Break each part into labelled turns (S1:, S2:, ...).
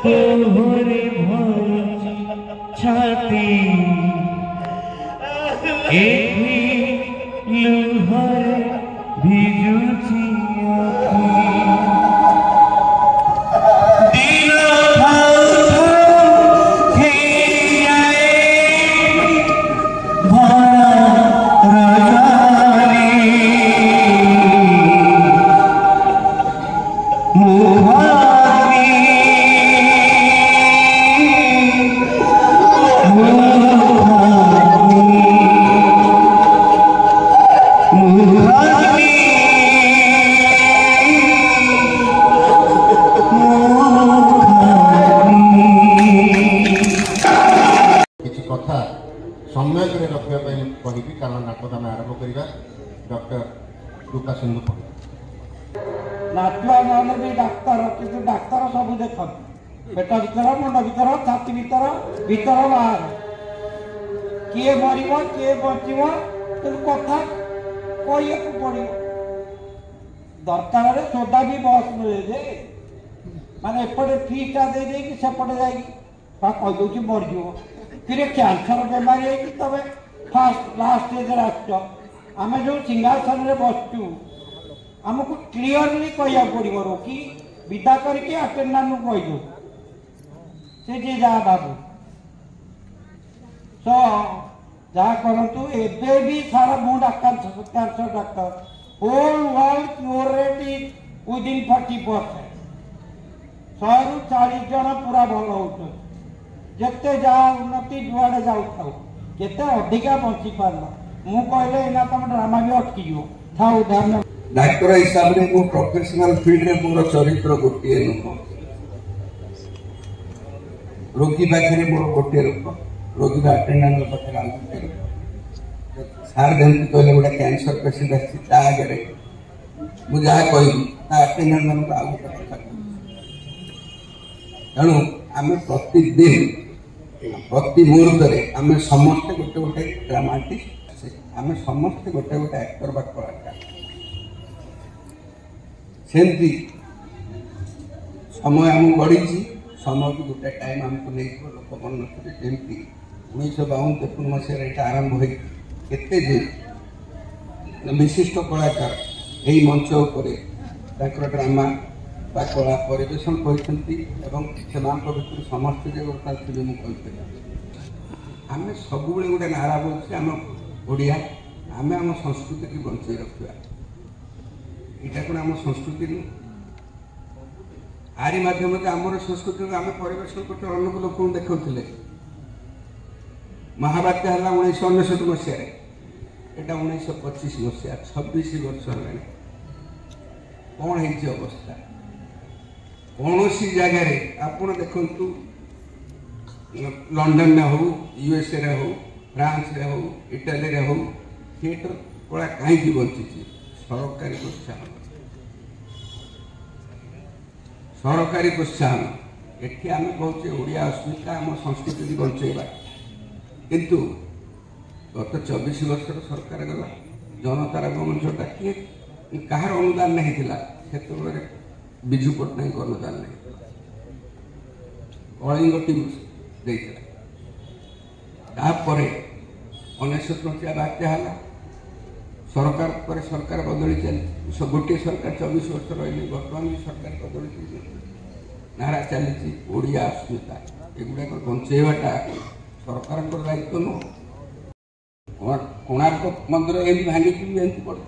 S1: तोहरे भरी छाती लुहरे भिजुची
S2: सम्यक रखापी कह कारण नाटक आम आरंभ करवा डॉक्टर रूपा सिंधु
S3: नाचुआ ना भी डाक्तर कि डाक्तर सब देख पेट भर मुंड भर छाती भर भर बाहर किए मर किए बचव कि कथा कह पड़ो दरकार सोदा भी बस मिले माने एपटे फीसटा दे सेपटे जाकि मरज फिर कैंसर बेमारी है तब फास्ट लास्ट स्टेज आम जो सिंहासन में बसचु आमको क्लीयरली कह पड़ो रोकी विदा करके अटेंडेंट कहीदे से जी जहाँ भाव तो जहाँ करूँ एबे भी सारा मुझे cancer doctor whole world cure rate is within 40%। 100 ରୁ 40 जन पूरा भल हो जिते जहाँ उन्नति जुआड़े जाऊ केते अधिका बंची पार मु कहले ना तुम ड्रामा भी अटकी था उदाहरण
S4: डाक्टर हिसाब से मो प्रोफेशनल फील्ड रे मोर चरित्र गोटे नुह रोगी पाखे मोर गोटे रूप रोगी अटेंडेंट पाखे सार जमी कहले गोटे कैंसर पेसेंट आगे मुझे जहाँ कह अटेंडेंट मान आउ गोटे कथा तेणु आम प्रतिदिन प्रति मुहूर्त आम समस्ते गोटे गोटे ड्रामाटिस्ट आम समस्ते गोटे गोटे एक्टर बा कलाकार सेमती समय आम गढ़ी समय भी गोटे टाइम आमको नहीं लोक मन नमती 1952-53 मसीह आरंभ हो केते विशिष्ट कलाकार यही मंच उपर ड्रामा बा कला परिवेशन करते भर समस्त जो गोटे फिल्म कही आम सब गोटे नारा बोलते आम ओडिया आम आम संस्कृति की बंचाई रखा यहाँ कौन आम संस्कृति आरी मध्यम आमर संस्कृति आम परिवेशन करते अनेक लोक देखते महाबात्या है 1999 मसीह एटा 1925 मसीहा 26 वर्ष है कौन है अवस्था कौन सी जगार आप देखु लंडन में हो यूएसए रे हो फ्रांस रे हो इटाली रे हो थिएटर कला कहीं बंची सरकारी प्रोत्साहन एटी आम कहे ओडिया अस्मिता आम संस्कृति की बंचेगा किंतु गत 24 वर्ष सरकार गला जनतार मंचटा किए कहार अनुदान नहीं थिला से विजु पट्टनायक अनुदान नहीं कलिंग टीम तापर 19 मसीहा बात्या है सरकार पर सरकार बदली चली गोटे सरकार 24 वर्ष रही बर्तमान भी सरकार बदली नारा चली ओडिया अस्मिता एगुड़ाक बंचेवाटा सरकार दायित्व नुह कोणार्क मंदिर एमती भांगिकी भी एमती पड़े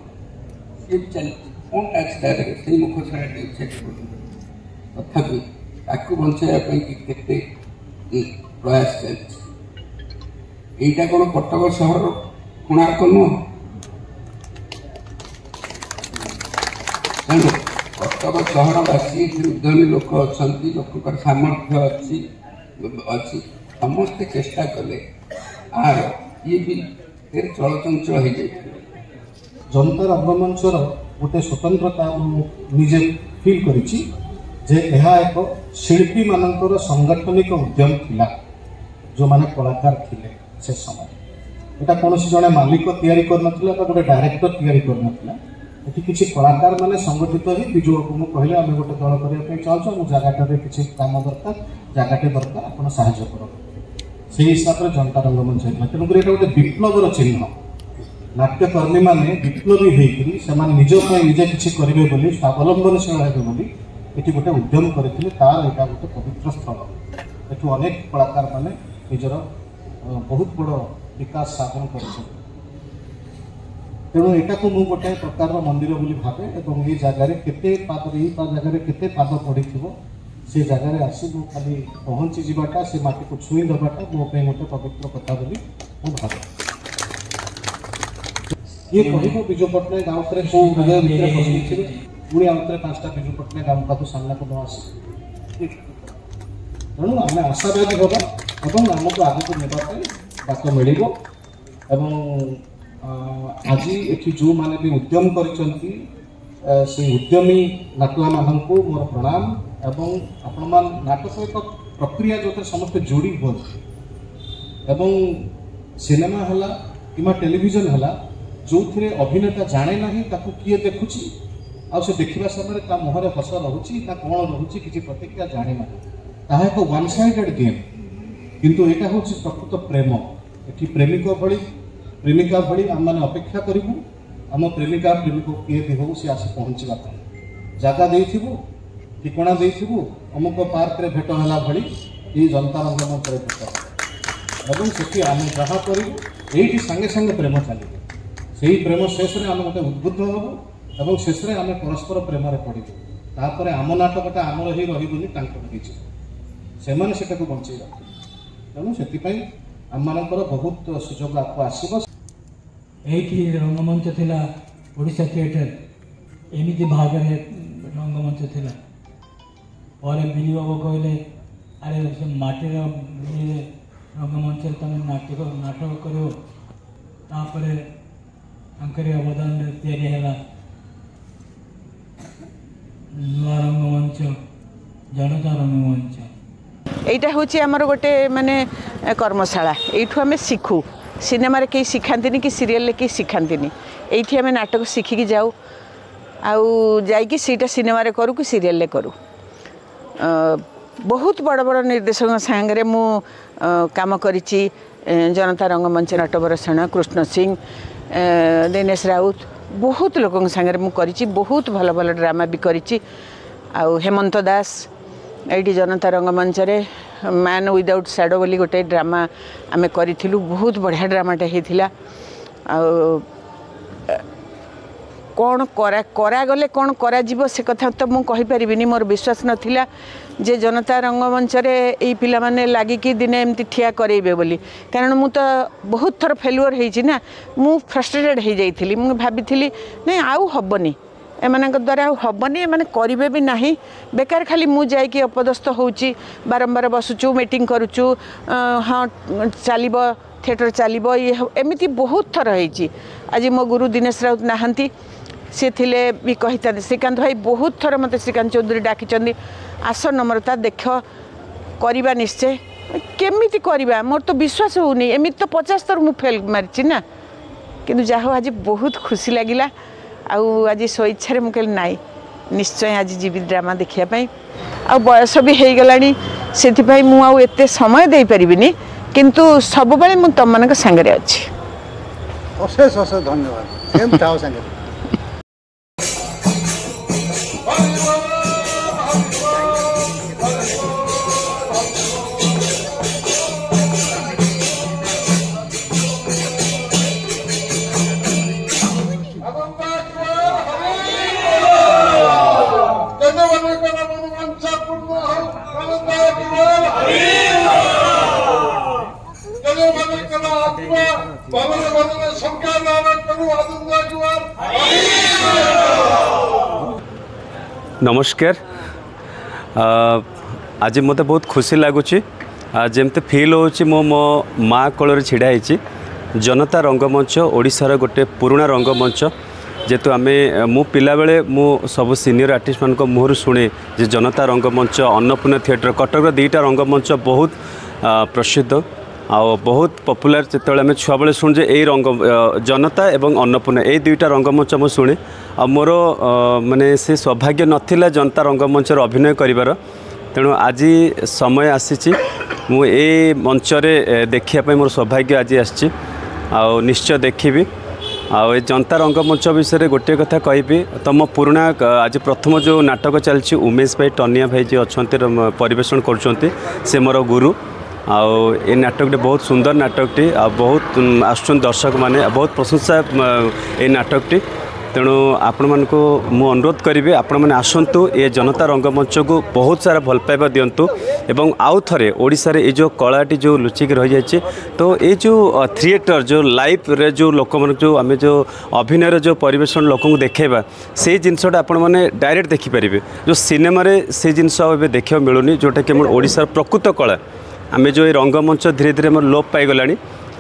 S4: ये भी चली कौन टैक्स दायरे से मुखसारा चेक तथापि ताकू बंचाइवाई केते प्रयास चलती यहीटा कौन कटक सहर कोणार्क नुह तेणु कटक सहरवासी उद्यमी लोक अच्छा लोक सामर्थ्य अच्छी समस्ते चेष्टा कले आर ये भी फिर चलचंचल हो जाए
S5: जनता रंगमंचर गोटे स्वतंत्रता निजे फिल करिछि जे यह एक शिल्पी मानकर संगठनिक उद्यम थिला जो माने कलाकार थिले से समय एटा कौन जड़े मालिक तैयारी करनथिला गोटे डायरेक्टर तैयारी करनथिला ଏଠି କିଛି କଳାକାର ମାନେ ସଂଗଠିତ ହେଇ ବିଜୁ ବାବୁଙ୍କୁ କହିଲେ ଆମେ ଗୋଟେ ଦଳ କରିବା ପାଇଁ ଚାହୁଁଛୁ, ଆମ ଜାଗାଟାରେ କିଛି କାମ ଦରକାର, ଜାଗାଟେ ଦରକାର, ଆପଣ ସାହାଯ୍ୟ କରନ୍ତୁ। ସେଇ ହିସାବରେ ଜନତା ରଙ୍ଗମଞ୍ଚ ହେଇଥିଲା। ତେଣୁକରି ଏଇଟା ଗୋଟେ ବିପ୍ଳବର ଚିହ୍ନ। ନାଟ୍ୟକର୍ମୀମାନେ ବିପ୍ଳବୀ ହେଇକରି ସେମାନେ ନିଜ ପାଇଁ ନିଜେ କିଛି କରିବେ ବୋଲି, ସ୍ୱାବଲମ୍ବନଶୀଳ ହେବେ ବୋଲି ଏଠି ଗୋଟେ ଉଦ୍ୟମ କରିଥିଲେ। ତାର ଏଇଟା ଗୋଟେ ପବିତ୍ର ସ୍ଥଳ। ଏଠୁ ଅନେକ କଳାକାର ମାନେ ନିଜର ବହୁତ ବଡ଼ ବିକାଶ ସାଧନ କରିଛନ୍ତି। ତେଣୁ ଏଟାକୁ ମୁଁ ଗୋଟେ ପ୍ରକାରର ମନ୍ଦିର ବୋଲି ଭାବେ ଏବଂ ଏ ଜାଗାରେ କେତେ ପାଦ, ଏଇ ଜାଗାରେ କେତେ ପାଦ ପଡ଼ିଥିବ, ସେ ଜାଗାରେ ଆସି ମୁଁ ଖାଲି ପହଞ୍ଚି ଯିବାଟା, ସେ ମାଟିକୁ ଛୁଇଁ ଦେବାଟା ମୋ ପାଇଁ ଗୋଟେ ପବିତ୍ର କଥା ବୋଲି ମୁଁ ଭାବେ। କିଏ କହିବ ବିଜୁ ପଟ୍ଟନାୟକ ଆଉ ଥରେ କୋଉ ହୃଦୟ ଭିତରେ ପଶିଥିବେ, ପୁଣି ଆଉ ଥରେ 5ଟା ବିଜୁ ପଟ୍ଟନାୟକ ଆମ ପାଖକୁ ସାମ୍ନାକୁ ନ ଆସେ। ତେଣୁ ଆମେ ଆଶାବାଦୀ ହେବା ଏବଂ ଆମକୁ ଆଗକୁ ନେବା ପାଇଁ ବାଟ ମିଳିବ। ଏବଂ ଆଜି ଏଠି ଯେଉଁମାନେ ବି ଉଦ୍ୟମ କରିଛନ୍ତି ସେଇ ଉଦ୍ୟମୀ ନାଟୁଆମାନଙ୍କୁ ମୋର ପ୍ରଣାମ। ଏବଂ ଆପଣମାନେ ନାଟକ ଏକ ପ୍ରକ୍ରିୟା ଯେଉଁଥିରେ ସମସ୍ତେ ଯୋଡ଼ି ହୁଅନ୍ତି ଏବଂ ସିନେମା ହେଲା କିମ୍ବା ଟେଲିଭିଜନ ହେଲା ଯେଉଁଥିରେ ଅଭିନେତା ଜାଣେ ନାହିଁ ତାକୁ କିଏ ଦେଖୁଛି, ଆଉ ସେ ଦେଖିବା ସମୟରେ ତା ମୁହଁରେ ହସ ରହୁଛି ନା କ'ଣ ରହୁଛି କିଛି ପ୍ରତିକ୍ରିୟା ଜାଣେ ନାହିଁ। ତାହା ଏକ ୱାନ୍ ସାଇଡେଡ୍ ଗେମ୍। କିନ୍ତୁ ଏଇଟା ହେଉଛି ପ୍ରକୃତ ପ୍ରେମ। ଏଠି ପ୍ରେମିକା ଭଳି ଆମମାନେ ଅପେକ୍ଷା କରିବୁ ଆମ ପ୍ରେମିକା ପ୍ରେମିକ କିଏ ବି ହେଉ ସେ ଆସି ପହଞ୍ଚିବା ପାଇଁ। ଜାଗା ଦେଇଥିବୁ, ଠିକଣା ଦେଇଥିବୁ, ଅମୁକ ପାର୍କରେ ଭେଟ ହେଲା ଭଳି ଏଇ ଜନତା ରଙ୍ଗମଞ୍ଚରେ ଭେଟ ଏବଂ ସେଠି ଆମେ ଯାହା କରିବୁ ଏଇଠି ସାଙ୍ଗେ ସାଙ୍ଗେ ପ୍ରେମ ଚାଲିବ। ସେହି ପ୍ରେମ ଶେଷରେ ଆମେ ଗୋଟେ ଉଦ୍ବୁଦ୍ଧ ହେବୁ ଏବଂ ଶେଷରେ ଆମେ ପରସ୍ପର ପ୍ରେମରେ ପଡ଼ିବୁ। ତାପରେ ଆମ ନାଟକଟା ଆମର ହିଁ ରହିବନି, ତାଙ୍କର ହେଇଯିବ, ସେମାନେ ସେଟାକୁ ବଞ୍ଚେଇ ରଖିବେ। ତେଣୁ ସେଥିପାଇଁ ଆମମାନଙ୍କର ବହୁତ ସୁଯୋଗ ଆଗକୁ ଆସିବ।
S6: ଏଇଠି ରଙ୍ଗମଞ୍ଚ ଥିଲା ଓଡ଼ିଶା ଥିଏଟର, ଏମିତି ଭାଗରେ ରଙ୍ଗମଞ୍ଚ ଥିଲା। ପରେ ବିଜୁ ବାବୁ କହିଲେ ଆରେ ସେ ମାଟିର ଇଏ ରଙ୍ଗମଞ୍ଚରେ ତୁମେ ନାଟକ କରିବ। ତାପରେ ତାଙ୍କରି ଅବଦାନରେ ତିଆରି ହେଲା ନୂଆ ରଙ୍ଗମଞ୍ଚ, ଜନତା ରଙ୍ଗମଞ୍ଚ।
S7: এইটা হচ্ছে আমার গোটে মানে কর্মশালা। এইঠু আমি শিখু। সিনেমারে কেই শিখান্তিনি কি সিরিয়ালে কেই শিখান্তিনি। এইটি আমি নাটক শিখিকি যাও আউ যাইকি সেইটা সিনেমারে করু কি সিরিয়ালে করু। বহুত বড় বড় নির্দেশক সাংরে মু কাম করেছি। জনতা রঙ্গমঞ্চ নটবরসেন, কৃষ্ণ সিং, দীনেশ রাউত, বহুত লোক সাংরে মু করেছি। বহুত ভালো ভালো ড্রামা বি করেছি। আউ হেমন্ত দাস এইটি জনতা রঙ্গমঞ্চরে ম্যান উইদাউট শ্যাডো বলি গোটে ড্রামা আমি করেছিলু। বহুত বঢ়িয়া ড্রামাটা হয়েছিলা। আউ कौन करागले कौन करा से कथा तो मुझे कहीपरिनी। मोर विश्वास नाला जे जनता रंगमंच ये पिला माने लागिकी दिने एमती ठिया करेबे बोली। कारण मु तो बहुत थर फेलुअर होईची ना, मु फ्रस्ट्रेटेड हो जाइथिली। मु भाबिथिली नहीं आउ हबनी, एमानक द्वारा आउ हबनी, एमाने करिवे भी नाही। बेकार खाली मु जाइकी अपदस्थ होउची, बारंबार बसुचु, मीटिंग करूचु, हाँ चलिबो थिएटर चलिबो, ये एमिति बहुत थर होईची। आज मो गुरु दिनेश राउत नाहंती, सी थिले भी कही था श्रीकांत भाई बहुत थर मत श्रीकांत चौधरी डाकी आस नम्रता देख करवा निश्चय केमिति करवा। मोर तो विश्वास होनी एमती तो 50 थर मु फेल मारी ना। किंतु जाहो आज बहुत खुशी लगिला। आज स्वेच्छा मुझे नाई निश्चय आज जीवी ड्रामा देखापी। आ बयस भी हो गलानी से मुझे समय दे पारिनी, किंतु सब बेले मु तुम मान सांगे अच्छी।
S8: अशेष अशेष धन्यवाद।
S9: नमस्कार। आज मत बहुत खुशी लगुच जमती फिल हो मो माँ कोल छिड़ा जनता रंगमंच ओडिशार गोटे पुराना रंगमंच। जेतु आम मु पिला बेले मु सब सीनियर आर्टिस्ट मान मुहर शुणे जे जनता रंगमंच, अन्नपूर्णा थिएटर, कटक 2टा रंगमंच बहुत प्रसिद्ध। बहुत पपुलर जो आम छुआ बेले शुणुचे यही रंग जनता एवं अन्नपूर्णा यही दुईटा रंगमंच मुझे शुणे आ मोर माने से सौभाग्य नथिला जनता रंगमंच अभिनय करिवार तेणु आज समय आसी मु ए मंच देखिए मोर सौभाग्य आज आसी निश्चय देखी आ जनता रंगमंच विषय गोटे कथा कहि तुम पुराणा आज प्रथम जो नाटक चलती उमेश भाई टनिया भाई जी अच्छा परिवेशन कर मोर गुरु आउ ये नाटकटी बहुत सुंदर नाटकटी आ बहुत आसुन दर्शक माने बहुत प्रशंसा ये नाटकटी तेणु आपण मानक मु अनुरोध करी आपण मैंने आसतु ये जनता रंगमंच को बहुत सारा भल पाइबा दिंतु एवं आउ थे ओडिशा रे जो कलाटी जो लुचिक रही जाए तो ये जो थिएटर जो लाइव रे जो लोक मन जो आम जो अभिनय जो परिवेशन लोक को देखेबा से जिनसटा आपण मैंने डायरेक्ट देखिपारे जो सिनेमा से जिनस देखा मिलूनी जोटा कि ओडिशार प्रकृत कला आम जो ये रंगमंच धीरे धीरे मोर लोप पाईगला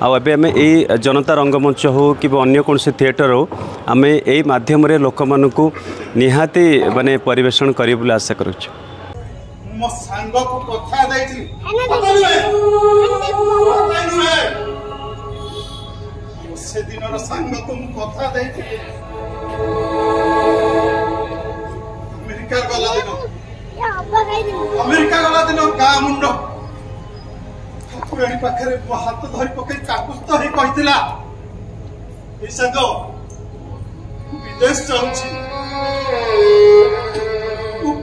S9: आबे आम यही जनता रंगमंच हो कि अन्य कौन थिएटर हो आम यही मध्यम लोक मानू निहाती माने परिवेशन करी बोले आशा करुछु
S5: मो सांग को कथा दैछि से दिन सांग को कथा दैछि अमेरिका गला दिन गा मुंड ठाकुराणी पाखे मो हाथ धरी पकई काकुस्त ही कहिथिला ए सांग विदेश जाउछि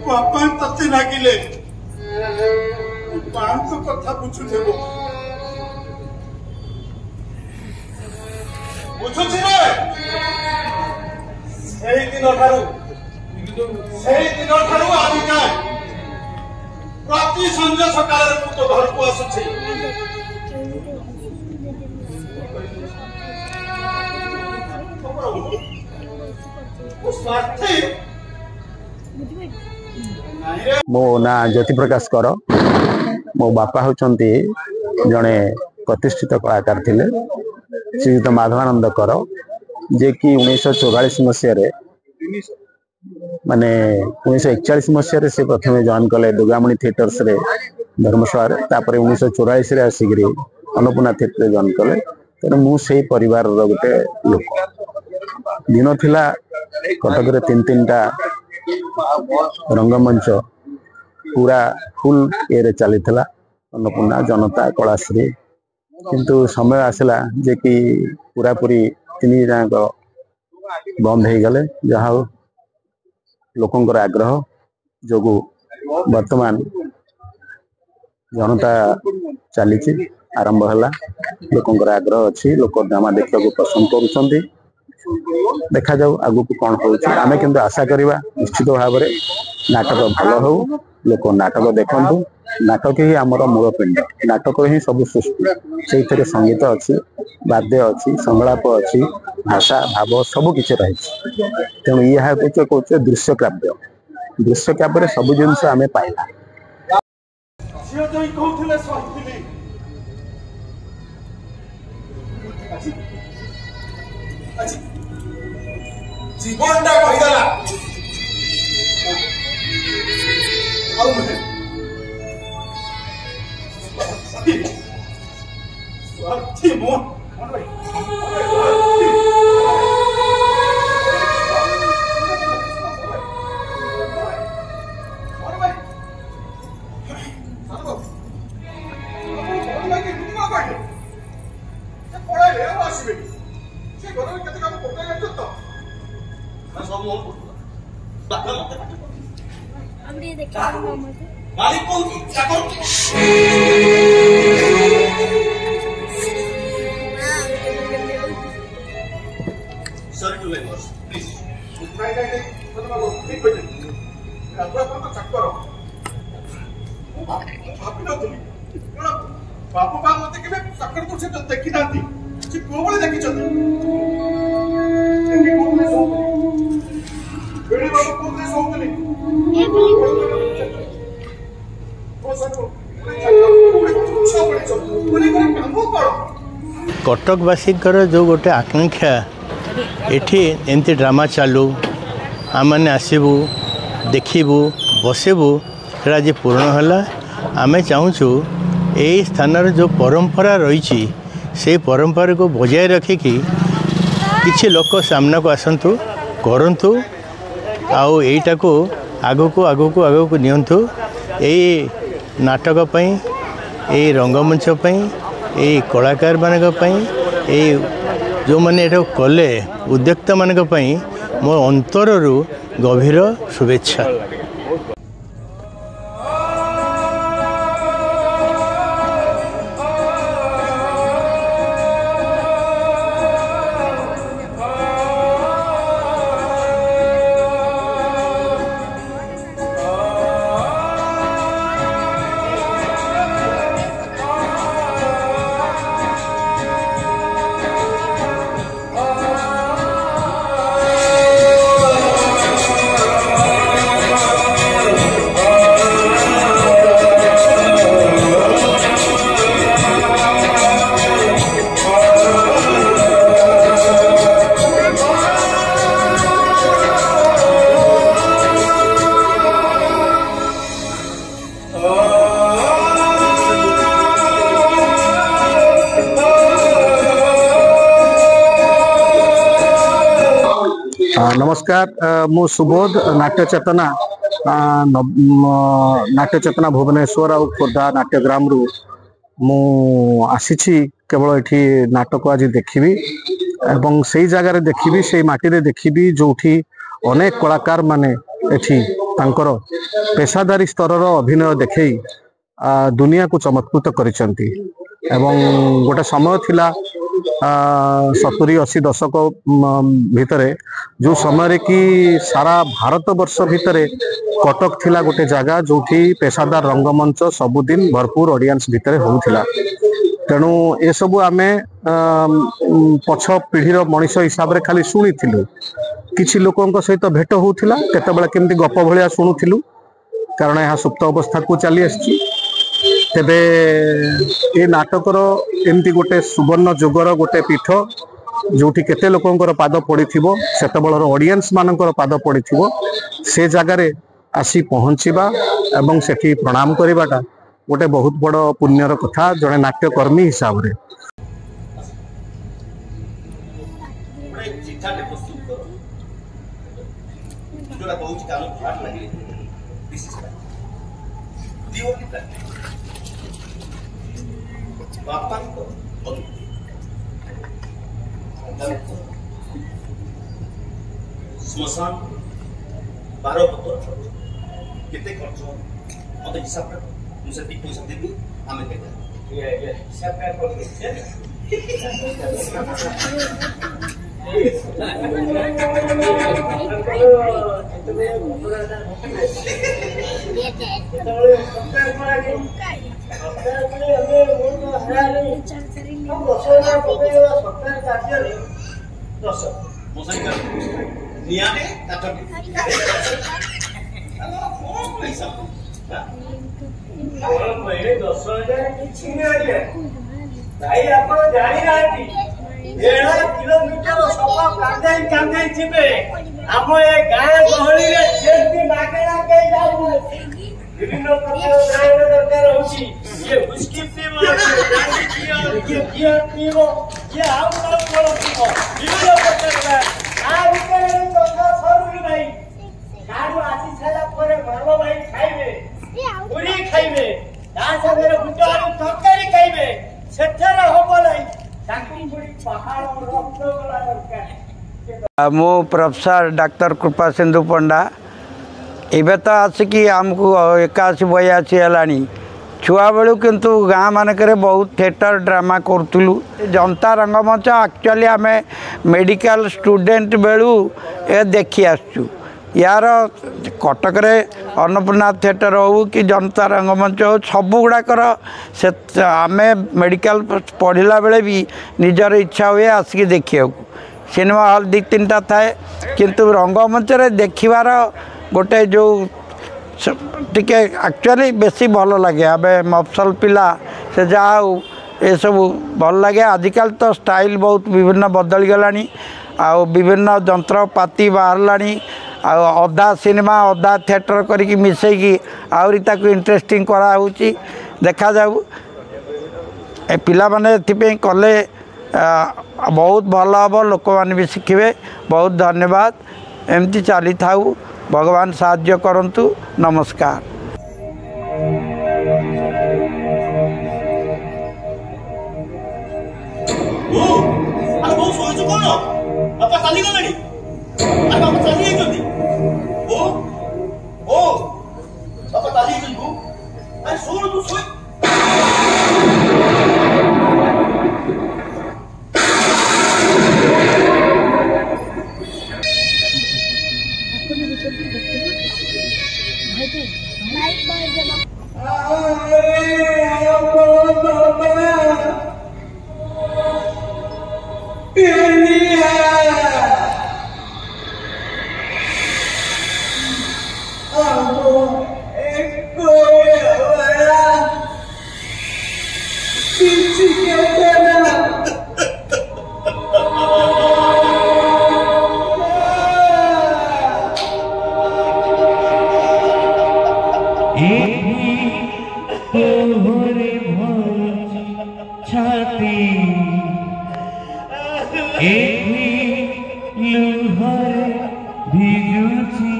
S5: पापा तते लागिले पांच कथा बुझुथेबो बुझुछि रे सेई दिन ठारू आदि जाय प्रति संजय सकाळ रे पुतो घर को आसुछि स्वार्थी
S10: मो ना ज्योति प्रकाश कर मो बापा होचंती जड़े प्रतिष्ठित कलाकार थिले श्रीयुत माधवानंद कर जे कि 1944 मसीह माने 1941 मसीह से प्रथम जॉइन कले दुर्गामणि थिएटर्स रे धर्मशाला तापर 1944 रे आसिकरी अन्नपूर्णा थिएटर जॉइन कले तेणु मु से परिवार गोटे लोक दिन थिला कटक रे तीन टा रंगमंच पूरा फुल ये चली अन्नपूर्णा जनता कलाश्री किंतु समय आसला जे कि पूरा पूरी तीन जाक बंद हो गले जहा लोकंकर आग्रह जो वर्तमान जनता चली आरंभ है लोकंकर आग्रह अच्छी लोक ड्रामा देखा पसंद करुँच देखा जाऊ आगु को कौन हो आमे किंतु आशा करवा निश्चित भाव में नाटक भल हो लोक नाटक देखु नाटक ही आमर मूलपिंड नाटक ही सब सृष्टि से संगीत अच्छी वाद्य अच्छी संलाप अच्छी भाषा भाव सबकि रही तेणु यह कौचे दृश्य काव्य सब जिनस आम पाइला
S5: जीवनटा कहीदेला स्वार्थी मोहन बापू बा मत के चक्कर तो से देखी नाती से कोबले देखि छथि एनी कोबले सो बेड़ी बाबू कोबले सोतली ए बोली ओ सको
S11: कटकवासी जो गोटे आकांक्षा एठी एमती ड्रामा चालू आम मैंने आसबू देखू बसबू से पूर्ण है आम चाहूँ यही स्थान जो परंपरा रही से परंपरा को बजाय रखिकी किसी लोक सामना को आसतु करूँ आउ यहीटा को आगू को नियंतु यही नाटक पई यही रंगमंच पई यही कलाकार मानक पई यही जो मैंने ये कले उद्योक्ता मानक पई मो अंतररू गभीर शुभेच्छा।
S10: नमस्कार मु सुबोध नाट्य चेतना भुवनेश्वर और खोर्धा नाट्यग्राम रु मु आसी केवल ये नाटक आज देखी एवं से जगार देखी से माटी देखी जो अनेक कलाकार माने एठी तांकर पेशादारी स्तर अभिनय देखे दुनिया को चमत्कृत करिसेंती एवं गोटे समय थिला 70-80 दशक भितरे जो समय कि सारा भारत वर्ष भितरे कटक थिला गोटे जगह जो पेशादार रंगमंच सबुदिन भरपूर ऑडियंस भितरे होउथिला तेणु ए सबु आमे पछ पीढ़ीर मनीष हिसाब रे खाली शुणिथिलु किछि लोकंक सहित भेट होउथिला केतेबेला केमती गप भलिया शुणुथिलु कारण यहाँ सुप्त अवस्था को चली आछि तेबे ए नाटकर एमती गोटे सुवर्ण जुगर गोटे पीठ जोठी केते लोकंकर पाद पड़िथिबो सेतबेलर ऑडियंस मानकर पाद पड़िथिबो से जगार आसी पहुँचवा एवं सेठी प्रणाम करवाटा गोटे बहुत बड़ पुण्यर कथा जड़े नाट्यकर्मी हिसाब रे।
S12: श्मशान 12 पत्र केते खर्च मत हिसाब कर मुझे पैसा देबी हमें देबे ये हिसाब कर किलोमीटर सफा कांदे जीवे आम ए गाँ गहली विभिन्न प्रकार दरकार होची ये व्हिस्की पीबो ये बियर पीबो ये आउ पीबो विभिन्न प्रकार आ विचार तो सरुनी भाई गाडू आसी छला परे मारो भाई खाइबे पूरी खाइबे ता संगे गुटारू तरकारी खाइबे सेठर होबो नाही ताकि पूरी पहाड़ रक्त गला दरकार
S3: मो प्रोफेसर डॉक्टर कृपा सिंधु पंडा एबे तो आसिकी आमको 81-82 है छुआ बेलू किंतु गाँ मानक बहुत थिएटर ड्रामा करूँ जनता रंगमंच एक्चुअली आम मेडिकल स्टूडेंट बेलू ए देखी आसचु यार कटक अन्नपूर्णा थिएटर हो कि जनता रंगमंच हो सब गुड़ाकर से आम मेडिकल पढ़ला बेले भी निजर इच्छा हुए आसिक देखा सिनेमा हॉल 2-3टा थाए किंतु रंगमंच देखिबार गोटे जो टिके एक्चुअली बेसी भल लगे आबे मफसल पिला से जहाँ ये सब भल लगे आजिकल तो स्टाइल बहुत विभिन्न बदल गलानी आ विभिन्न जंत्रपाति बाहरलानी आ अधा सिनेमा अधा थिएटर करिकी मिसेकी आउरी ताकू इंटरेस्टिंग करा होची देखा जाऊ पिला माने एथिपे कले बहुत भल हम लोक मैंने भी शिखे बहुत धन्यवाद एमती चली था भगवान साहाय्य करंतु नमस्कार।
S1: छाती लुहर भिजुची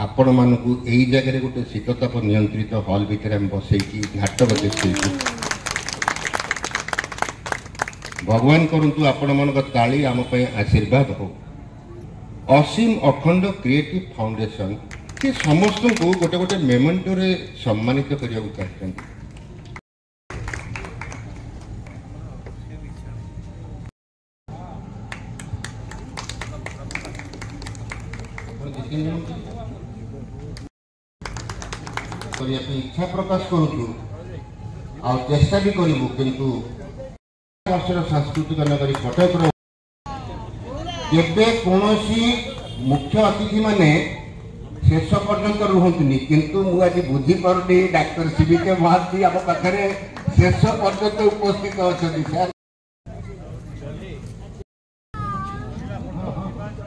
S2: आपण मानक यही जगह गोटे शीतताप नियंत्रित हॉल भितर आम बसई नाटक देखु भगवान करंतु आपण मानक ताली आम आशीर्वाद हो। असीम अखंड क्रिएटिव फाउंडेशन से समस्त को गोटे गोटे मेमेंटो रे सम्मानित करने चाहते इच्छा प्रकाश करूँ आ चेष्टा भी करूँ किंतु वर्षर सांस्कृतिक नगरी कटक केवे कौन मुख्य अतिथि माने शेष पर्यंत रुहतुनि किंतु मुझे बुझीपारे डाक्टर सीबीके महांती आम पाखे शेष पर्यंत उपस्थित अच्छा सर